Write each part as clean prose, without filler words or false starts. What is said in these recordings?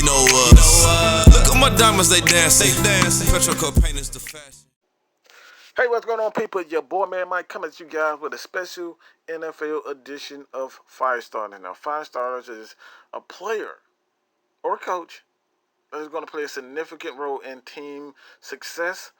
You know us. Look at my diamonds, they dance. Petro cocaine is the fashion. Hey, what's going on, people? Your boy, man, Mike, coming at you guys with a special NFL edition of Firestarter. Now, Firestarters is a player or coach that is going to play a significant role in team success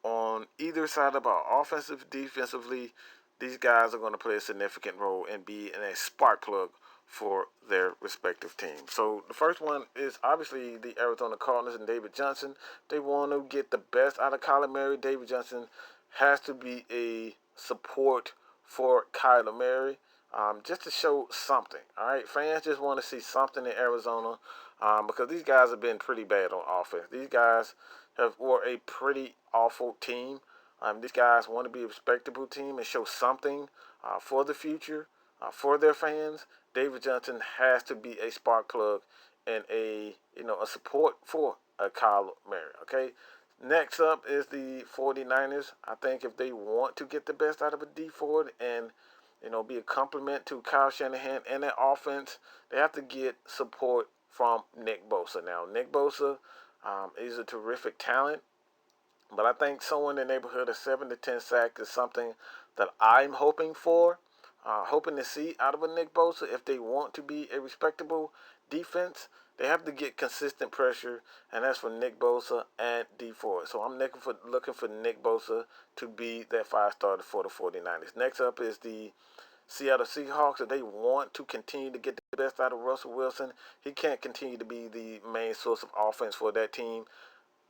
on either side of the ball, offensive, defensively. These guys are going to play a significant role and be in a spark plug for their respective teams. So the first one is obviously the Arizona Cardinals and David Johnson. They want to get the best out of Kyler Murray. David Johnson has to be a support for Kyler Murray, just to show something. All right, fans just want to see something in Arizona, because these guys have been pretty bad on offense. These guys were a pretty awful team. These guys want to be a respectable team and show something for the future, for their fans. David Johnson has to be a spark plug and a support for Kyler Murray. Okay. Next up is the 49ers. I think if they want to get the best out of a D Ford and be a compliment to Kyle Shanahan and their offense, they have to get support from Nick Bosa. Now, Nick Bosa is a terrific talent, but I think somewhere in the neighborhood of 7 to 10 sacks is something that I'm hoping for, hoping to see out of a Nick Bosa. If they want to be a respectable defense, they have to get consistent pressure, and that's for Nick Bosa and D Ford. So I'm looking for Nick Bosa to be that five-starter for the 49ers. Next up is the Seattle Seahawks. If they want to continue to get the best out of Russell Wilson, he can't continue to be the main source of offense for that team.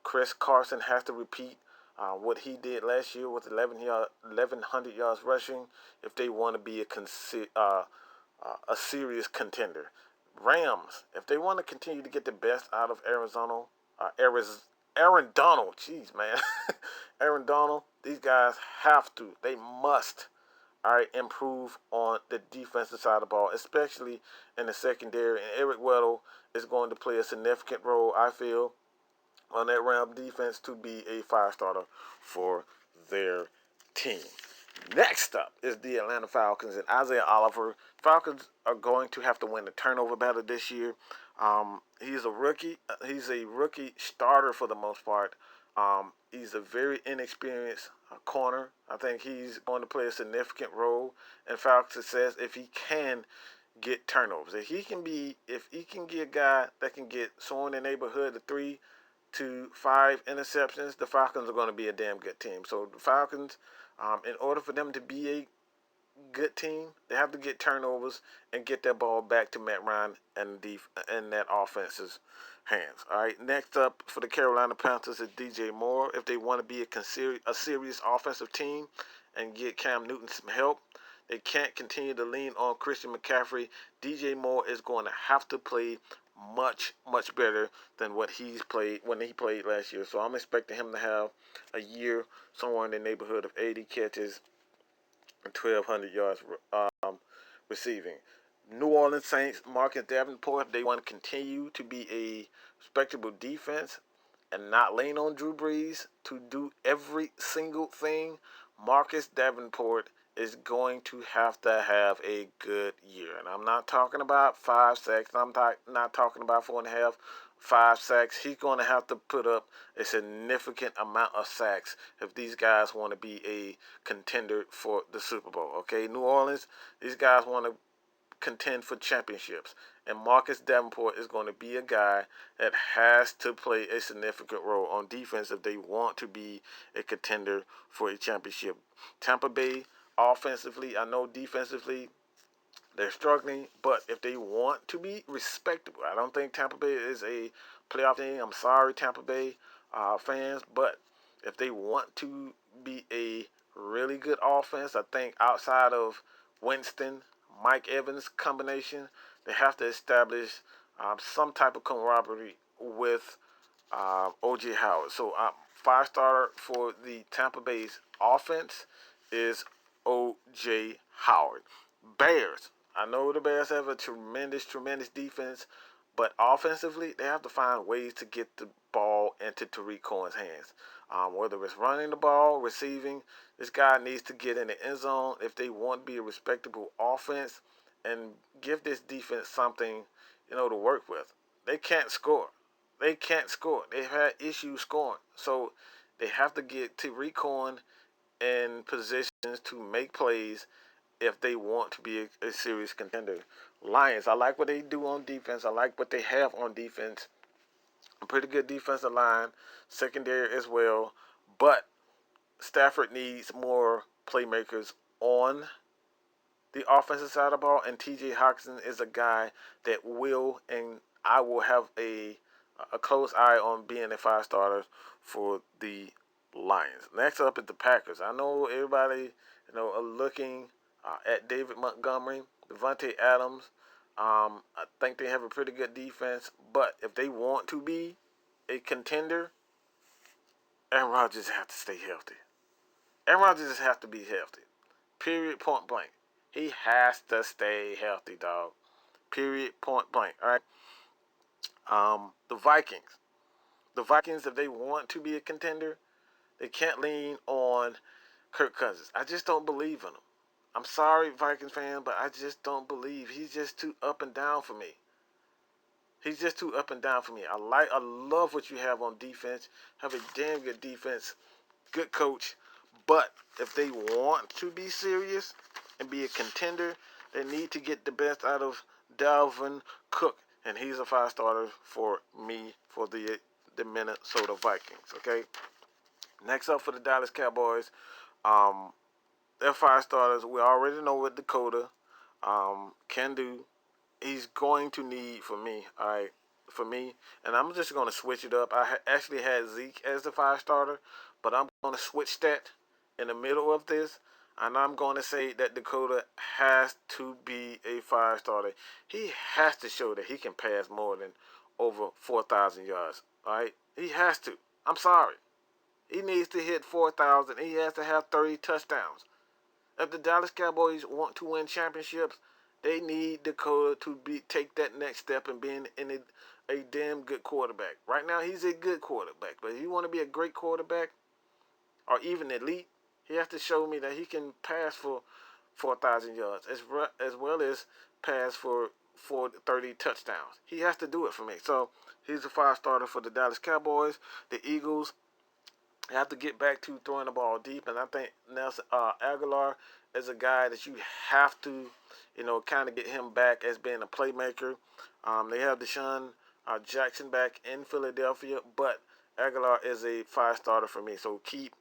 Chris Carson has to repeat what he did last year with 1,100 yards rushing if they want to be a serious contender. Rams, if they want to continue to get the best out of Aaron Donald, jeez, man, Aaron Donald, these guys they must, all right, improve on the defensive side of the ball, especially in the secondary. And Eric Weddle is going to play a significant role, I feel, on that Ram defense to be a five-starter for their team. Next up is the Atlanta Falcons and Isaiah Oliver. Falcons are going to have to win the turnover battle this year. He's a rookie. He's a rookie starter for the most part. He's a very inexperienced corner. I think he's going to play a significant role in Falcons' success if he can get turnovers. If he can be a guy that can get somewhere in the neighborhood of 3 to 5 interceptions, the Falcons are going to be a damn good team. So the Falcons, in order for them to be a good team, they have to get turnovers and get that ball back to Matt Ryan and that offense's hands. All right. Next up for the Carolina Panthers is DJ Moore. If they want to be a serious offensive team and get Cam Newton some help, they can't continue to lean on Christian McCaffrey. DJ Moore is going to have to play much better than what he played last year. So I'm expecting him to have a year somewhere in the neighborhood of 80 catches and 1,200 yards receiving. New Orleans Saints, Marcus Davenport, they want to continue to be a respectable defense and not lean on Drew Brees to do every single thing. Marcus Davenport is going to have a good year. And I'm not talking about 5 sacks. I'm not talking about 4.5, 5 sacks. He's going to have to put up a significant amount of sacks if these guys want to be a contender for the Super Bowl. Okay, New Orleans, these guys want to contend for championships. And Marcus Davenport is going to be a guy that has to play a significant role on defense if they want to be a contender for a championship. Tampa Bay, offensively, I know defensively, they're struggling, but if they want to be respectable, I don't think Tampa Bay is a playoff team. I'm sorry, Tampa Bay fans, but if they want to be a really good offense, I think outside of Winston, Mike Evans combination, they have to establish some type of camaraderie with O.J. Howard. So, five-starter for the Tampa Bay's offense is O.J. Howard. Bears. I know the Bears have a tremendous defense, but offensively, they have to find ways to get the ball into Tariq Cohen's hands. Whether it's running the ball, receiving, this guy needs to get in the end zone if they want to be a respectable offense and give this defense something, to work with. They can't score. They can't score. They've had issues scoring. So they have to get Tariq Cohen in positions to make plays if they want to be a serious contender. Lions, I like what they do on defense. I like what they have on defense. A pretty good defensive line, secondary as well. But Stafford needs more playmakers on the offensive side of the ball, and T.J. Hockenson is a guy that will, and I will have a close eye on being a 5-starter for the Lions. Next up is the Packers. I know everybody, are looking at David Montgomery, Devontae Adams. I think they have a pretty good defense, but if they want to be a contender, Aaron Rodgers has to stay healthy. Aaron Rodgers just has to be healthy. Period, point blank. He has to stay healthy, dog. Period, point blank. All right. The Vikings. The Vikings, if they want to be a contender, they can't lean on Kirk Cousins. I just don't believe in him. I'm sorry, Vikings fan, but I just don't believe. He's just too up and down for me. He's just too up and down for me. I love what you have on defense. Have a damn good defense, good coach. But if they want to be serious and be a contender, they need to get the best out of Dalvin Cook, and he's a 5-starter for me for the Minnesota Vikings. Okay. Next up for the Dallas Cowboys, they're 5-starters. We already know what Dakota can do. He's going to need for me, all right, for me, and I'm just going to switch it up. I actually had Zeke as the 5-starter, but I'm going to switch that in the middle of this, and I'm going to say that Dakota has to be a 5-starter. He has to show that he can pass more than over 4,000 yards, all right? He has to. I'm sorry. He needs to hit 4,000. He has to have 30 touchdowns. If the Dallas Cowboys want to win championships, they need Dakota to take that next step and being a damn good quarterback. Right now, he's a good quarterback. But if you want to be a great quarterback or even elite, he has to show me that he can pass for 4,000 yards as well as pass for 30 touchdowns. He has to do it for me. So he's a 5-starter for the Dallas Cowboys. The Eagles have to get back to throwing the ball deep, and I think Nelson Aguilar is a guy that you have to, kind of get him back as being a playmaker. They have Deshaun Jackson back in Philadelphia, but Aguilar is a 5-starter for me, so keep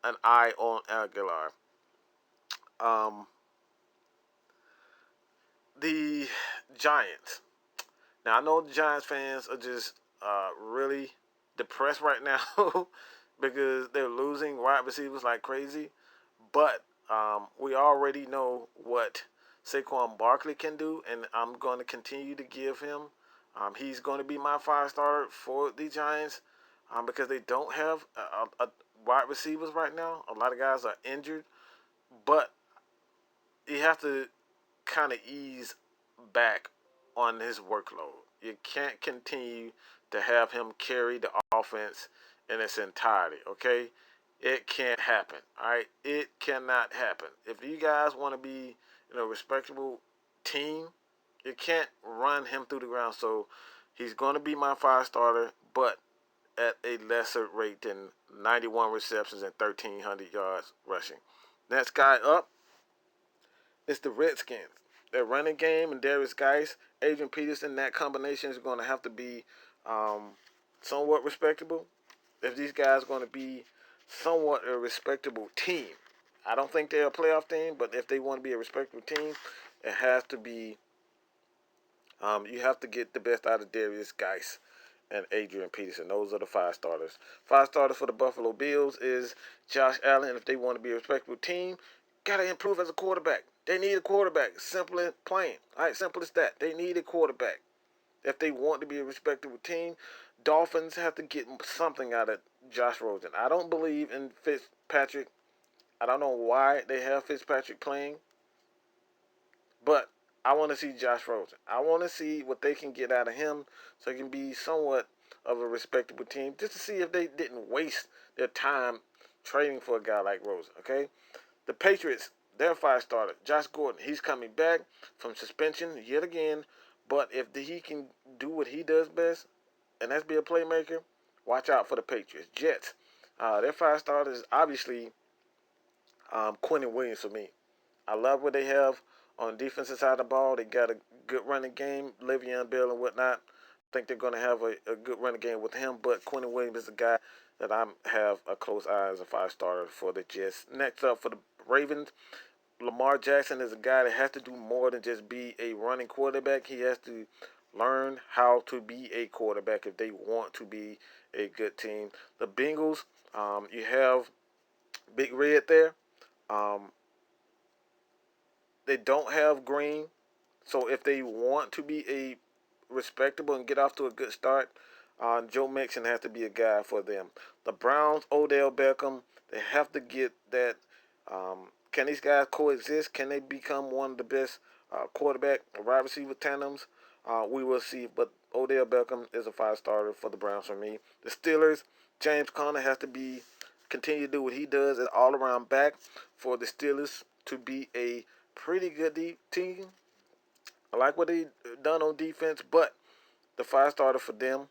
an eye on Aguilar. The Giants. Now, I know the Giants fans are just really depressed right now because they're losing wide receivers like crazy. But we already know what Saquon Barkley can do, and I'm going to continue to give him. He's going to be my 5-starter for the Giants because they don't have a wide receivers right now. A lot of guys are injured, but you have to kind of ease back on his workload. You can't continue to have him carry the offense in its entirety, okay? It can't happen, all right? It cannot happen. If you guys want to be, a respectable team, you can't run him through the ground. So he's going to be my 5-starter, but at a lesser rate than 91 receptions and 1,300 yards rushing. Next guy up is the Redskins. Their running game and Darius Geis, Adrian Peterson, that combination is going to have to be somewhat respectable. If these guys are going to be somewhat a respectable team. I don't think they're a playoff team, but if they want to be a respectable team, it has to be, you have to get the best out of Darius Geis and Adrian Peterson. Those are the 5-starters. 5-starters for the Buffalo Bills is Josh Allen. If they want to be a respectable team, got to improve as a quarterback. They need a quarterback. Simple and plain. All right, simple as that. They need a quarterback. If they want to be a respectable team, Dolphins have to get something out of Josh Rosen. I don't believe in Fitzpatrick. I don't know why they have Fitzpatrick playing, but I want to see Josh Rosen. I want to see what they can get out of him so it can be somewhat of a respectable team, just to see if they didn't waste their time trading for a guy like Rosen, okay? The Patriots, their 5-starter, Josh Gordon, he's coming back from suspension yet again, But if he can do what he does best, and that's be a playmaker, watch out for the Patriots. Jets, their 5 starters is obviously Quentin Williams for me. I love what they have on the defensive side of the ball. They got a good running game, Le'Veon Bell and whatnot. I think they're going to have a good running game with him, but Quentin Williams is a guy that I have a close eye as a 5 starter for the Jets. Next up for the Ravens, Lamar Jackson is a guy that has to do more than just be a running quarterback. He has to learn how to be a quarterback if they want to be a good team. The Bengals, you have Big Red there. Um, they don't have Green, so if they want to be a respectable and get off to a good start, Joe Mixon has to be a guy for them. The Browns, Odell Beckham, they have to get that. Can these guys coexist? Can they become one of the best quarterback wide receiver tandems? We will see. But Odell Beckham is a 5 starter for the Browns for me. The Steelers, James Conner has to continue to do what he does as all around back for the Steelers to be a pretty good team. I like what they done on defense, but the 5 starter for them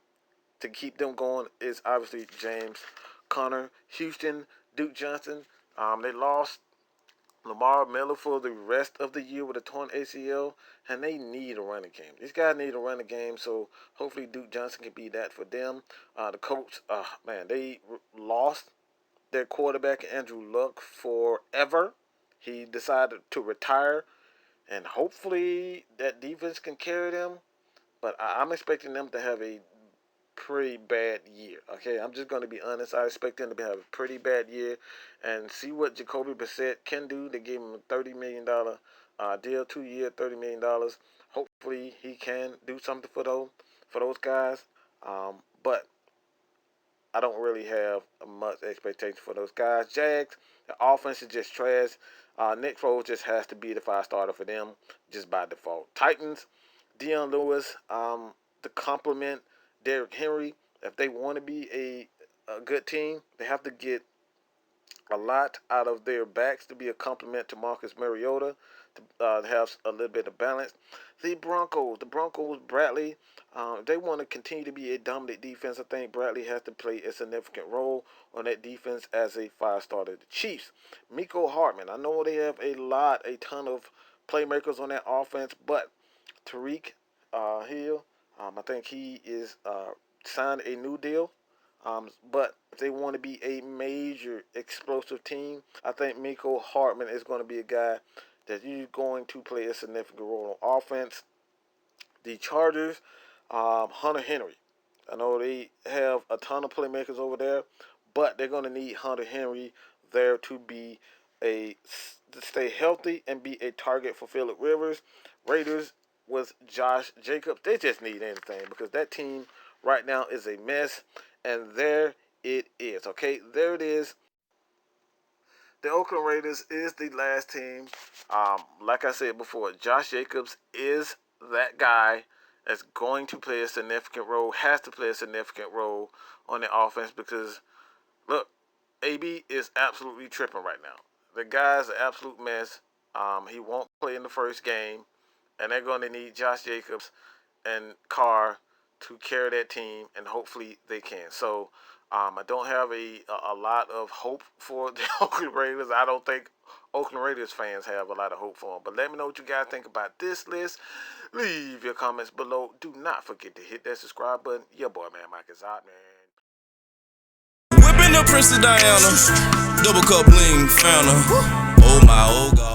to keep them going is obviously James Conner. Houston, Duke Johnson. They lost Lamar Miller for the rest of the year with a torn ACL, and they need a running game. These guys need a running game, so hopefully Duke Johnson can be that for them. The Colts, man, they lost their quarterback Andrew Luck forever. He decided to retire, and hopefully that defense can carry them. But I'm expecting them to have a pretty bad year. Okay, I'm just going to be honest. I expect them to have a pretty bad year and see what Jacoby Brissett can do. They gave him a $30 million deal, 2 year, $30 million. Hopefully he can do something for those guys. But I don't really have much expectation for those guys. Jags, the offense is just trash. Nick Foles just has to be the 5 starter for them, just by default. Titans, Deion Lewis, to complement Derrick Henry. If they want to be a good team, they have to get a lot out of their backs to be a complement to Marcus Mariota, to have a little bit of balance. The Broncos, Bradley, they want to continue to be a dominant defense. I think Bradley has to play a significant role on that defense as a 5 starter. The Chiefs, Miko Hartman. I know they have a ton of playmakers on that offense, but Tariq Hill, I think he is signed a new deal. But if they want to be a major explosive team, I think Miko Hartman is going to be a guy that you're going to play a significant role on offense. The Chargers, Hunter Henry. I know they have a ton of playmakers over there, but they're going to need Hunter Henry there to stay healthy and be a target for Phillip Rivers. Raiders with Josh Jacobs, they just need anything because that team right now is a mess. And there it is. Okay, there it is. The Oakland Raiders is the last team. Like I said before, Josh Jacobs is that guy that's going to play a significant role, has to play a significant role on the offense because, look, AB is absolutely tripping right now. The guy's an absolute mess. He won't play in the first game, and they're going to need Josh Jacobs and Carr to carry that team, and hopefully they can. So I don't have a lot of hope for the Oakland Raiders. I don't think Oakland Raiders fans have a lot of hope for them. But let me know what you guys think about this list. Leave your comments below. Do not forget to hit that subscribe button. Your boy, man, Mike is out, man. Whipping the Princess Diana, double cup bling, found her. Oh my, oh God.